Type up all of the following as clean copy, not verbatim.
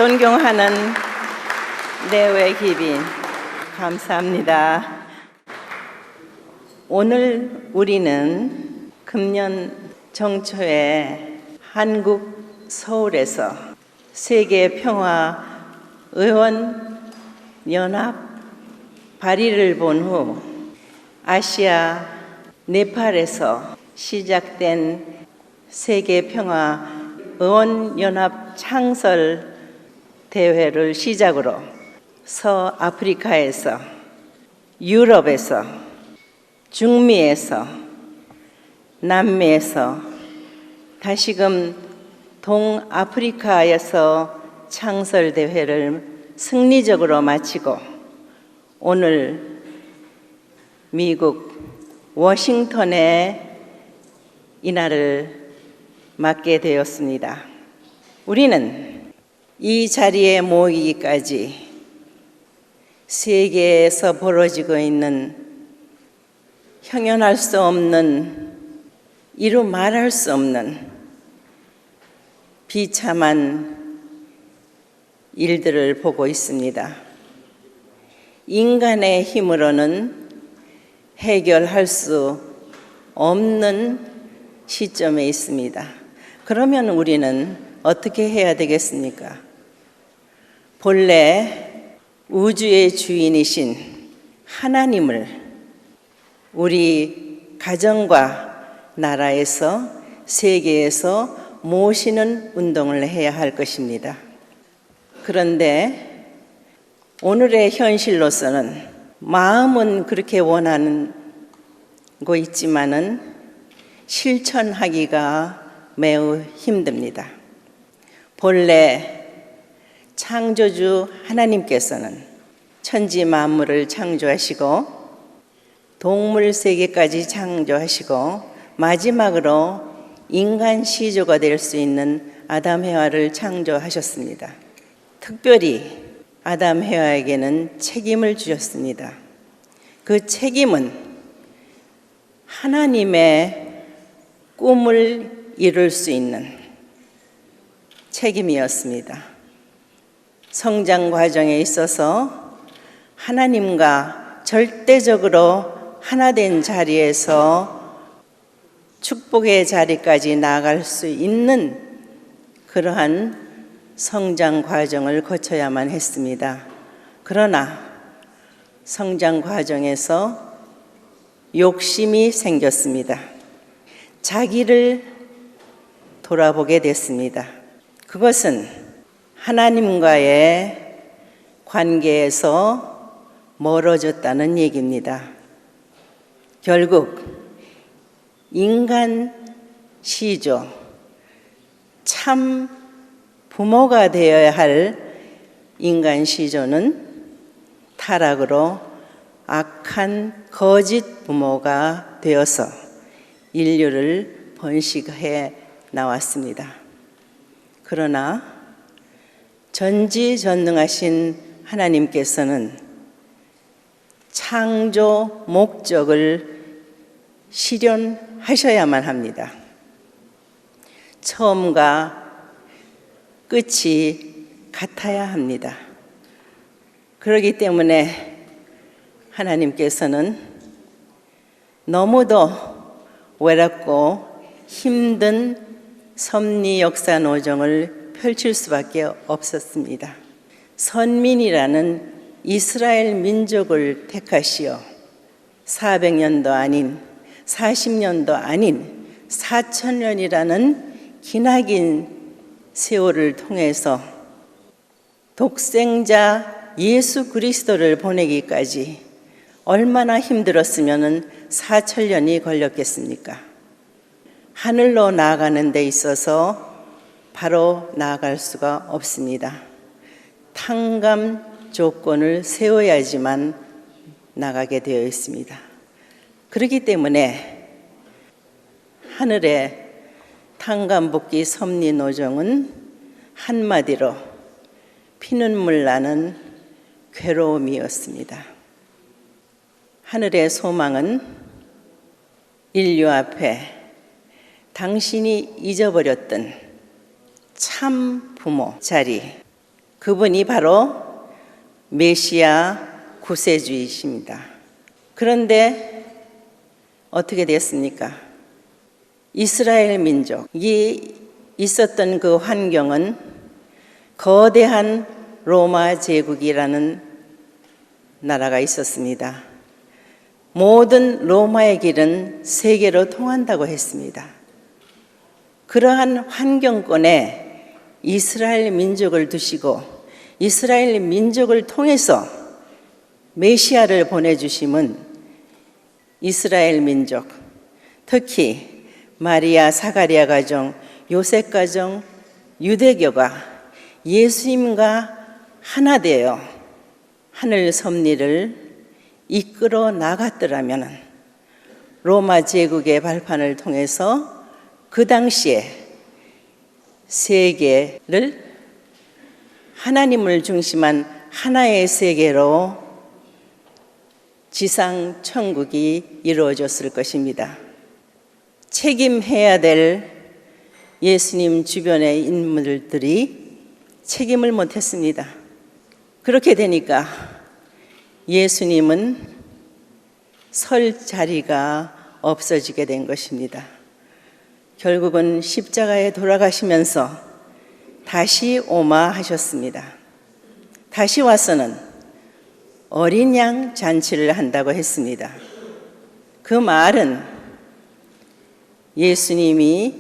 존경하는 내외 귀빈, 감사합니다. 오늘 우리는 금년 정초에 한국 서울에서 세계평화의원연합 발의를 본 후 아시아 네팔에서 시작된 세계평화의원연합 창설 대회를 시작으로 서아프리카에서, 유럽에서, 중미에서, 남미에서, 다시금 동아프리카에서 창설 대회를 승리적으로 마치고 오늘 미국 워싱턴에 이날을 맞게 되었습니다. 우리는 이 자리에 모이기까지 세계에서 벌어지고 있는 형용할 수 없는, 이루 말할 수 없는 비참한 일들을 보고 있습니다. 인간의 힘으로는 해결할 수 없는 시점에 있습니다. 그러면 우리는 어떻게 해야 되겠습니까? 본래 우주의 주인이신 하나님을 우리 가정과 나라에서, 세계에서 모시는 운동을 해야 할 것입니다. 그런데 오늘의 현실로서는 마음은 그렇게 원하는 거 있지만은 실천하기가 매우 힘듭니다. 본래 창조주 하나님께서는 천지 만물을 창조하시고 동물 세계까지 창조하시고 마지막으로 인간 시조가 될 수 있는 아담 해와를 창조하셨습니다. 특별히 아담 해와에게는 책임을 주셨습니다. 그 책임은 하나님의 꿈을 이룰 수 있는 책임이었습니다. 성장 과정에 있어서 하나님과 절대적으로 하나 된 자리에서 축복의 자리까지 나아갈 수 있는 그러한 성장 과정을 거쳐야만 했습니다. 그러나 성장 과정에서 욕심이 생겼습니다. 자기를 돌아보게 됐습니다. 그것은 하나님과의 관계에서 멀어졌다는 얘기입니다. 결국 인간 시조, 참 부모가 되어야 할 인간 시조는 타락으로 악한 거짓 부모가 되어서 인류를 번식해 나왔습니다. 그러나 전지전능하신 하나님께서는 창조 목적을 실현하셔야만 합니다. 처음과 끝이 같아야 합니다. 그렇기 때문에 하나님께서는 너무도 외롭고 힘든 섭리 역사 노정을 펼칠 수밖에 없었습니다. 선민이라는 이스라엘 민족을 택하시어 400년도 아닌 40년도 아닌 4000년이라는 기나긴 세월을 통해서 독생자 예수 그리스도를 보내기까지 얼마나 힘들었으면 4000년이 걸렸겠습니까? 하늘로 나아가는 데 있어서 바로 나아갈 수가 없습니다. 탕감 조건을 세워야지만 나가게 되어 있습니다. 그렇기 때문에 하늘의 탕감복귀 섭리 노정은 한마디로 피눈물 나는 괴로움이었습니다. 하늘의 소망은 인류 앞에 당신이 잊어버렸던 참 부모 자리, 그분이 바로 메시아 구세주이십니다. 그런데 어떻게 됐습니까? 이스라엘 민족이 있었던 그 환경은 거대한 로마 제국이라는 나라가 있었습니다. 모든 로마의 길은 세계로 통한다고 했습니다. 그러한 환경권에 이스라엘 민족을 두시고 이스라엘 민족을 통해서 메시아를 보내주심은 이스라엘 민족, 특히 마리아 사가랴 가정, 요셉 가정, 유대교가 예수님과 하나 되어 하늘 섭리를 이끌어 나갔더라면 로마 제국의 발판을 통해서 그 당시에 세계를 하나님을 중심한 하나의 세계로 지상 천국이 이루어졌을 것입니다. 책임해야 될 예수님 주변의 인물들이 책임을 못했습니다. 그렇게 되니까 예수님은 설 자리가 없어지게 된 것입니다. 결국은 십자가에 돌아가시면서 다시 오마 하셨습니다. 다시 와서는 어린 양 잔치를 한다고 했습니다. 그 말은 예수님이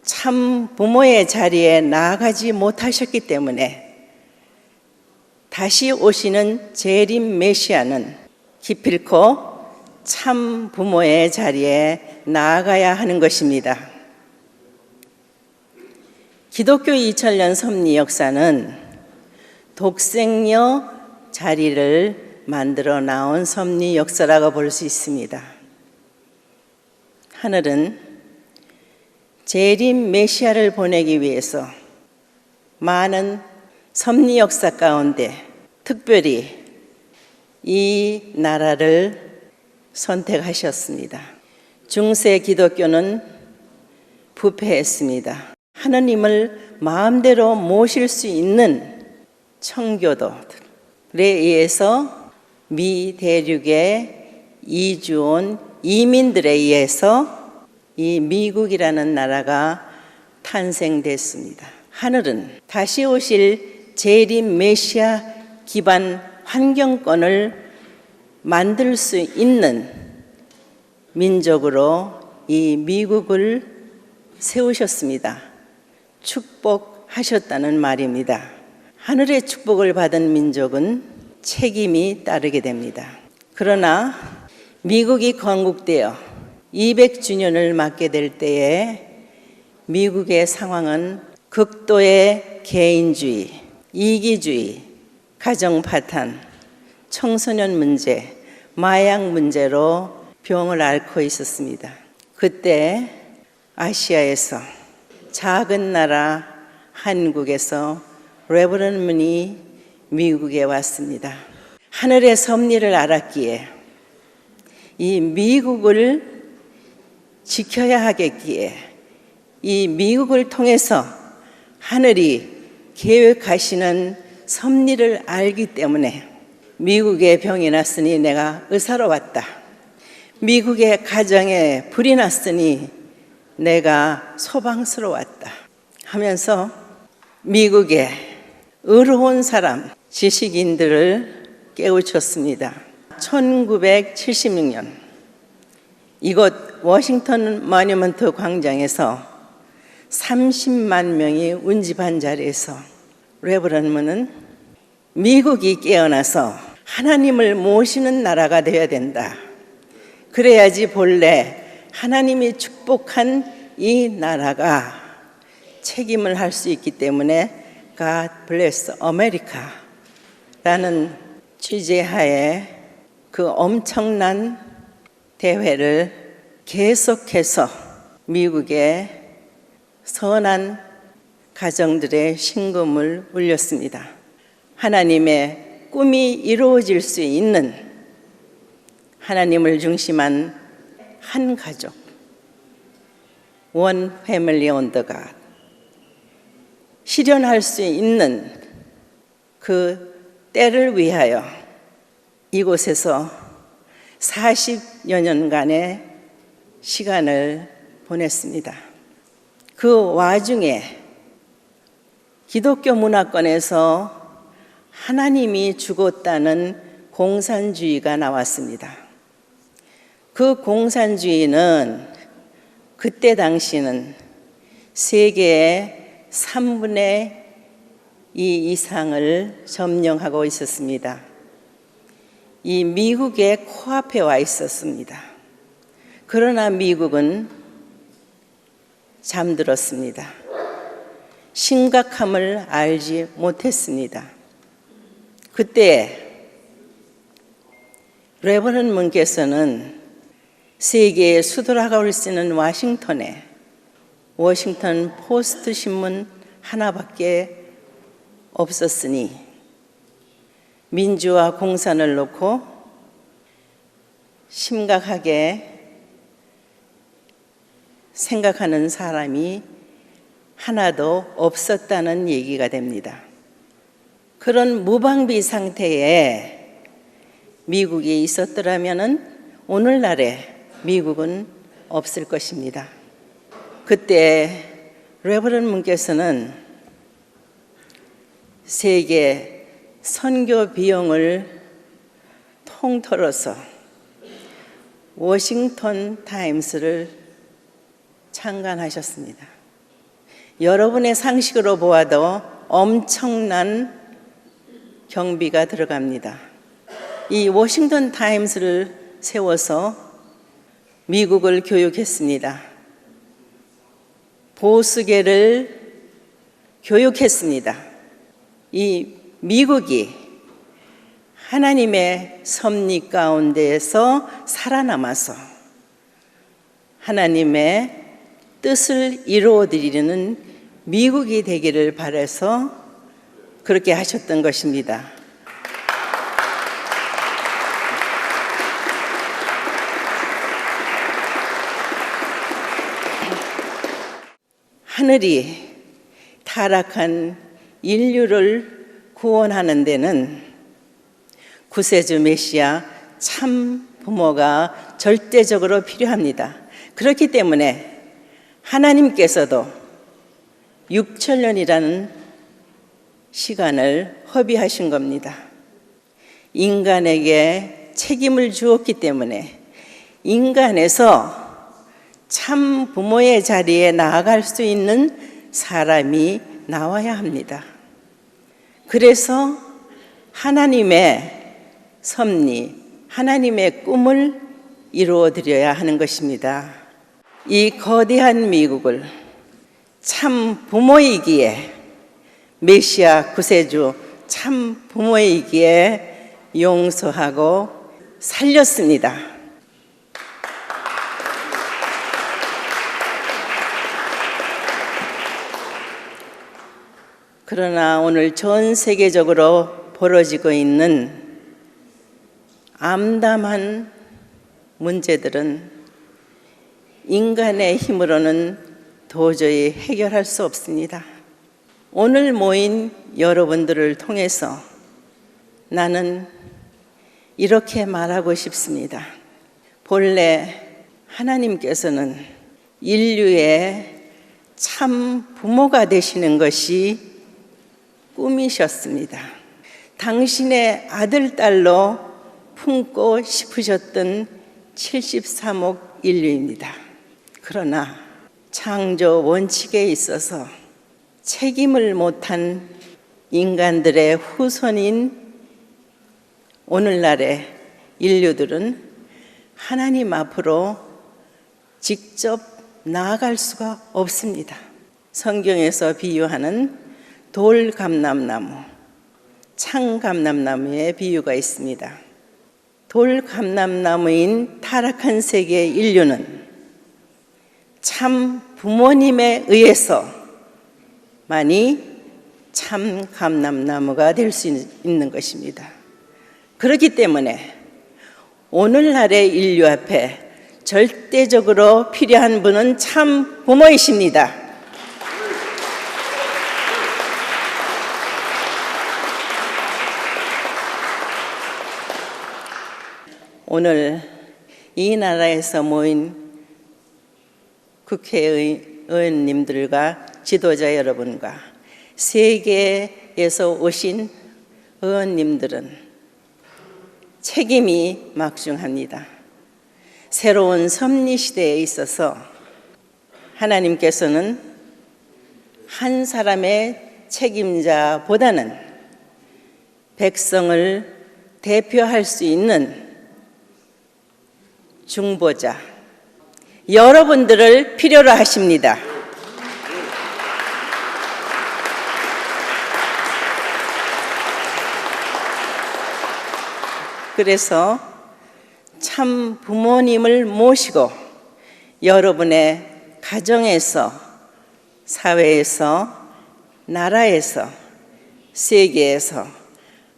참 부모의 자리에 나아가지 못하셨기 때문에 다시 오시는 재림 메시아는 기필코 참 부모의 자리에 나아가야 하는 것입니다. 기독교 2000년 섭리 역사는 독생녀 자리를 만들어 나온 섭리 역사라고 볼 수 있습니다. 하늘은 재림 메시아를 보내기 위해서 많은 섭리 역사 가운데 특별히 이 나라를 선택하셨습니다. 중세 기독교는 부패했습니다. 하느님을 마음대로 모실 수 있는 청교도들에 의해서 미 대륙에 이주온 이민들에 의해서 이 미국이라는 나라가 탄생됐습니다. 하늘은 다시 오실 재림 메시아 기반 환경권을 만들 수 있는 민족으로 이 미국을 세우셨습니다. 축복하셨다는 말입니다. 하늘의 축복을 받은 민족은 책임이 따르게 됩니다. 그러나 미국이 건국되어 200주년을 맞게 될 때에 미국의 상황은 극도의 개인주의, 이기주의, 가정 파탄, 청소년 문제, 마약 문제로 병을 앓고 있었습니다. 그때 아시아에서 작은 나라 한국에서 레버런문이 미국에 왔습니다. 하늘의 섭리를 알았기에 이 미국을 지켜야 하겠기에 이 미국을 통해서 하늘이 계획하시는 섭리를 알기 때문에 미국에 병이 났으니 내가 의사로 왔다. 미국의 가정에 불이 났으니 내가 소방서로 왔다 하면서 미국의 의로운 사람, 지식인들을 깨우쳤습니다. 1976년 이곳 워싱턴 모뉴먼트 광장에서 30만 명이 운집한 자리에서 레버런문은 미국이 깨어나서 하나님을 모시는 나라가 되어야 된다. 그래야지 본래 하나님이 축복한 이 나라가 책임을 할 수 있기 때문에 God bless America 라는 취재하에 그 엄청난 대회를 계속해서 미국의 선한 가정들의 신금을 울렸습니다. 하나님의 꿈이 이루어질 수 있는 하나님을 중심한 한 가족, One Family on the God, 실현할 수 있는 그 때를 위하여 이곳에서 40여 년간의 시간을 보냈습니다. 그 와중에 기독교 문화권에서 하나님이 죽었다는 공산주의가 나왔습니다. 그 공산주의는 그때 당시는 세계의 3분의 2 이상을 점령하고 있었습니다. 이 미국의 코앞에 와 있었습니다. 그러나 미국은 잠들었습니다. 심각함을 알지 못했습니다. 그때 레버넌 문께서는 세계의 수도라고 할 수 있는 워싱턴에 워싱턴 포스트 신문 하나밖에 없었으니 민주화 공산을 놓고 심각하게 생각하는 사람이 하나도 없었다는 얘기가 됩니다. 그런 무방비 상태에 미국이 있었더라면 오늘날에 미국은 없을 것입니다. 그때 레버넌 문께서는 세계 선교 비용을 통틀어서 워싱턴 타임스를 창간하셨습니다. 여러분의 상식으로 보아도 엄청난 경비가 들어갑니다. 이 워싱턴 타임스를 세워서 미국을 교육했습니다. 보수계를 교육했습니다. 이 미국이 하나님의 섭리 가운데에서 살아남아서 하나님의 뜻을 이루어드리는 미국이 되기를 바라서 그렇게 하셨던 것입니다. 하늘이 타락한 인류를 구원하는 데는 구세주 메시아 참 부모가 절대적으로 필요합니다. 그렇기 때문에 하나님께서도 6천년이라는 시간을 허비하신 겁니다. 인간에게 책임을 주었기 때문에 인간에서 참 부모의 자리에 나아갈 수 있는 사람이 나와야 합니다. 그래서 하나님의 섭리, 하나님의 꿈을 이루어드려야 하는 것입니다. 이 거대한 미국을 참 부모이기에 메시아 구세주 참 부모이기에 용서하고 살렸습니다. 그러나 오늘 전 세계적으로 벌어지고 있는 암담한 문제들은 인간의 힘으로는 도저히 해결할 수 없습니다. 오늘 모인 여러분들을 통해서 나는 이렇게 말하고 싶습니다. 본래 하나님께서는 인류의 참 부모가 되시는 것이 꿈이셨습니다. 당신의 아들, 딸로 품고 싶으셨던 73억 인류입니다. 그러나 창조 원칙에 있어서 책임을 못한 인간들의 후손인 오늘날의 인류들은 하나님 앞으로 직접 나아갈 수가 없습니다. 성경에서 비유하는 돌감람나무, 창감람나무의 비유가 있습니다. 돌감람나무인 타락한 세계 인류는 참 부모님에 의해서만이 참 감람나무가 될 수 있는 것입니다. 그렇기 때문에 오늘날의 인류 앞에 절대적으로 필요한 분은 참 부모이십니다. 오늘 이 나라에서 모인 국회의원님들과 지도자 여러분과 세계에서 오신 의원님들은 책임이 막중합니다. 새로운 섭리 시대에 있어서 하나님께서는 한 사람의 책임자보다는 백성을 대표할 수 있는 중보자, 여러분들을 필요로 하십니다. 그래서 참 부모님을 모시고 여러분의 가정에서, 사회에서, 나라에서, 세계에서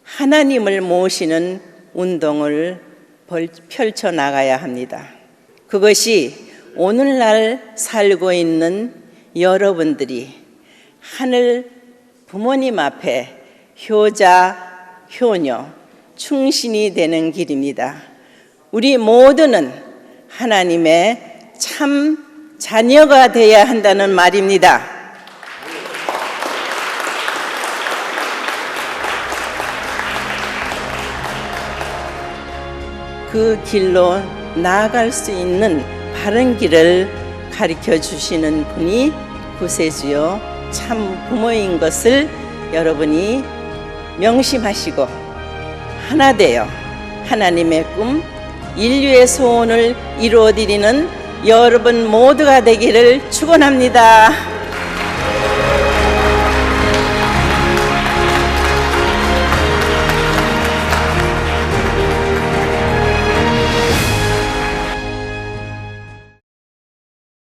하나님을 모시는 운동을 펼쳐나가야 합니다. 그것이 오늘날 살고 있는 여러분들이 하늘 부모님 앞에 효자, 효녀, 충신이 되는 길입니다. 우리 모두는 하나님의 참 자녀가 되어야 한다는 말입니다. 그 길로 나아갈 수 있는 바른 길을 가르쳐 주시는 분이 구세주요 참 부모인 것을 여러분이 명심하시고 하나 되어 하나님의 꿈, 인류의 소원을 이루어드리는 여러분 모두가 되기를 축원합니다.